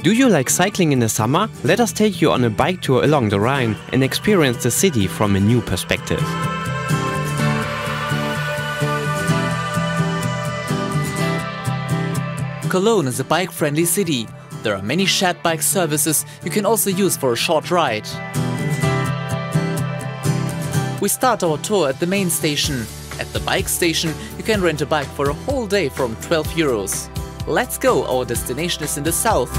Do you like cycling in the summer? Let us take you on a bike tour along the Rhine and experience the city from a new perspective. Cologne is a bike-friendly city. There are many shared bike services you can also use for a short ride. We start our tour at the main station. At the bike station, you can rent a bike for a whole day from 12 euros. Let's go, our destination is in the south.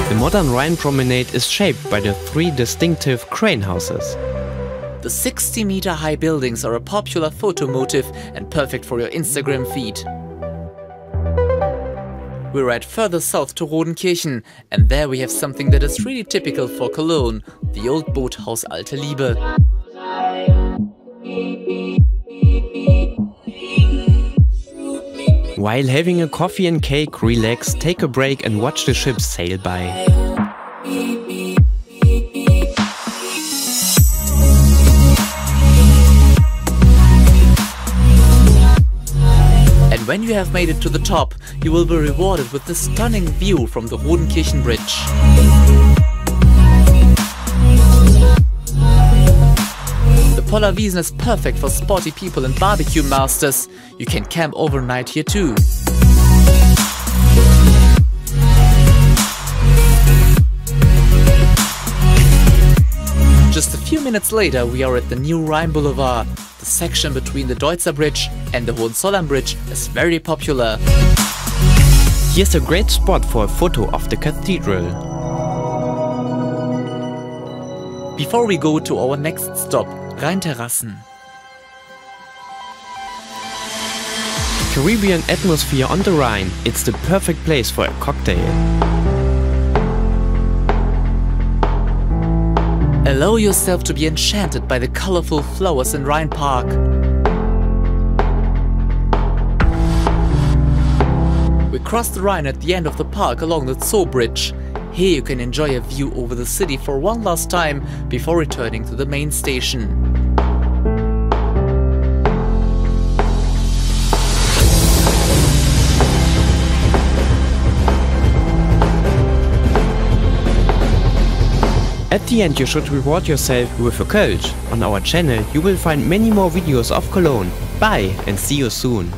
The modern Rhine promenade is shaped by the three distinctive crane houses. The 60-meter high buildings are a popular photo motif and perfect for your Instagram feed. We ride further south to Rodenkirchen, and there we have something that is really typical for Cologne, the old boathouse Alte Liebe. While having a coffee and cake, relax, take a break and watch the ships sail by. And when you have made it to the top, you will be rewarded with the stunning view from the Rodenkirchen Bridge. The Polar Wiesen is perfect for sporty people and barbecue masters. You can camp overnight here too. Just a few minutes later, we are at the new Rheinboulevard. The section between the Deutzer Bridge and the Hohenzollern Bridge is very popular. Here's a great spot for a photo of the cathedral. Before we go to our next stop, Rheinterrassen. Caribbean atmosphere on the Rhine. It's the perfect place for a cocktail. Allow yourself to be enchanted by the colorful flowers in Rheinpark. We cross the Rhine at the end of the park along the Zoo Bridge. Here you can enjoy a view over the city for one last time before returning to the main station. At the end you should reward yourself with a Kölsch. On our channel you will find many more videos of Cologne. Bye and see you soon.